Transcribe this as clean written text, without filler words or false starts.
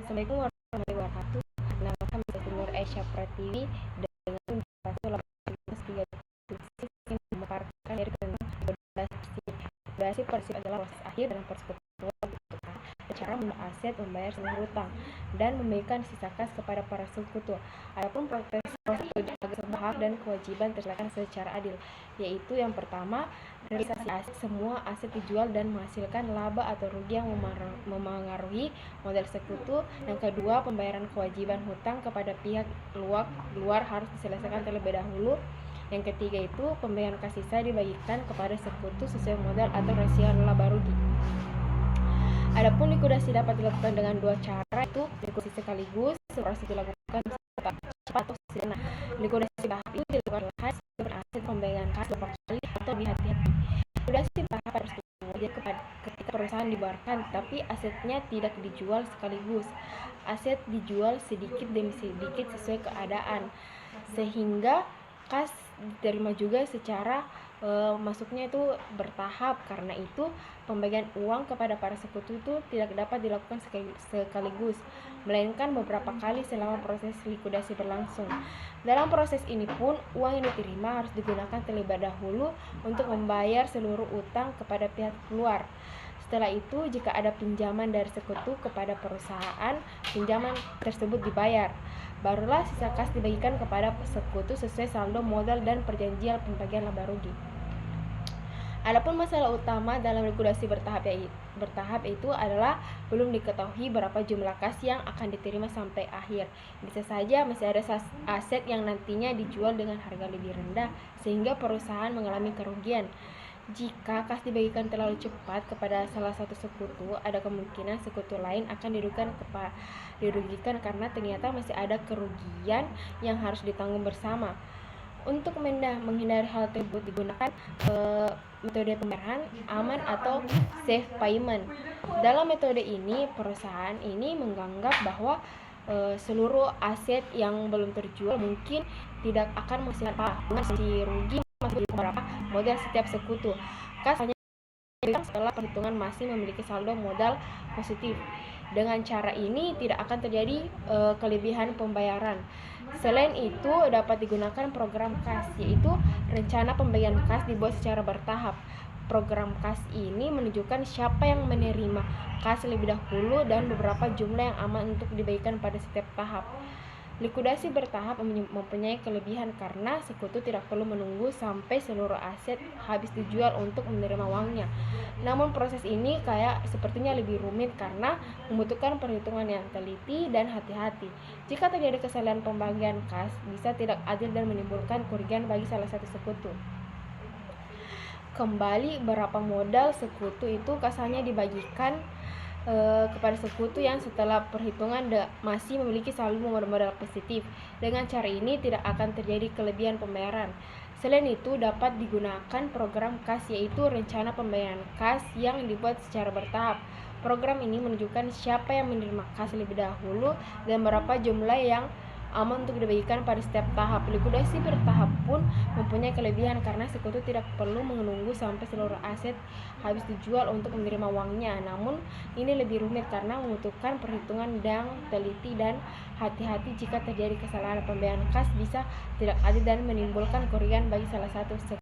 Assalamualaikum warahmatullahi wabarakatuh. Nama kami Nur Aisyah Pratiwi dengan informasi 18.3 yang memaparkan dari tentang Liquidasi persib adalah proses akhir dalam persekutuan cara aset membayar seluruh hutang dan memberikan sisa kas kepada para sekutu. Adapun proses sebuah hak dan kewajiban terselesaikan secara adil, yaitu yang pertama, realisasi aset, semua aset dijual dan menghasilkan laba atau rugi yang memengaruhi modal sekutu. Yang kedua, pembayaran kewajiban hutang kepada pihak luar harus diselesaikan terlebih dahulu. Yang ketiga itu pembayaran kas sisa dibagikan kepada sekutu sesuai modal atau rasio laba rugi. Adapun likuidasi dapat dilakukan dengan dua cara, itu likuidasi sekaligus, proses dilakukan cepat atau sederhana. Likuidasi bertahap itu dilakukan perlahan seperti aset pembayaran kas beberapa kali atau berhati-hati. Likuidasi bertahap harus dilakukan ketika perusahaan dibubarkan, tapi asetnya tidak dijual sekaligus. Aset dijual sedikit demi sedikit sesuai keadaan, sehingga kas diterima juga secara masuknya itu bertahap. Karena itu pembagian uang kepada para sekutu itu tidak dapat dilakukan sekaligus, melainkan beberapa kali selama proses likuidasi berlangsung. Dalam proses ini pun uang yang diterima harus digunakan terlebih dahulu untuk membayar seluruh utang kepada pihak luar. Setelah itu, jika ada pinjaman dari sekutu kepada perusahaan, pinjaman tersebut dibayar. Barulah sisa kas dibagikan kepada sekutu sesuai saldo modal dan perjanjian pembagian laba rugi. Adapun masalah utama dalam likuidasi bertahap itu adalah belum diketahui berapa jumlah kas yang akan diterima sampai akhir. Bisa saja masih ada aset yang nantinya dijual dengan harga lebih rendah sehingga perusahaan mengalami kerugian. Jika kas dibagikan terlalu cepat kepada salah satu sekutu, ada kemungkinan sekutu lain akan dirugikan karena ternyata masih ada kerugian yang harus ditanggung bersama. Untuk menghindari hal tersebut digunakan metode pembayaran aman atau safe payment. Dalam metode ini, perusahaan ini menganggap bahwa seluruh aset yang belum terjual mungkin tidak akan menghasilkan apa, masih rugi beberapa modal setiap sekutu. Kas hanya setelah perhitungan masih memiliki saldo modal positif. Dengan cara ini tidak akan terjadi kelebihan pembayaran. Selain itu dapat digunakan program kas, yaitu rencana pembagian kas dibuat secara bertahap. Program kas ini menunjukkan siapa yang menerima kas lebih dahulu dan beberapa jumlah yang aman untuk dibagikan pada setiap tahap. Likuidasi bertahap mempunyai kelebihan karena sekutu tidak perlu menunggu sampai seluruh aset habis dijual untuk menerima uangnya. Namun proses ini sepertinya lebih rumit karena membutuhkan perhitungan yang teliti dan hati-hati. Jika terjadi kesalahan pembagian kas, bisa tidak adil dan menimbulkan kerugian bagi salah satu sekutu. Kembali berapa modal sekutu itu kasanya dibagikan kepada sekutu yang setelah perhitungan masih memiliki saldo modal positif. Dengan cara ini tidak akan terjadi kelebihan pembayaran. Selain itu dapat digunakan program kas, yaitu rencana pembayaran kas yang dibuat secara bertahap. Program ini menunjukkan siapa yang menerima kas lebih dahulu dan berapa jumlah yang aman untuk dibagikan pada setiap tahap. Likuidasi bertahap pun mempunyai kelebihan karena sekutu tidak perlu menunggu sampai seluruh aset habis dijual untuk menerima uangnya. Namun ini lebih rumit karena membutuhkan perhitungan yang teliti dan hati-hati. Jika terjadi kesalahan pembayaran kas, bisa tidak adil dan menimbulkan kerugian bagi salah satu sekutu.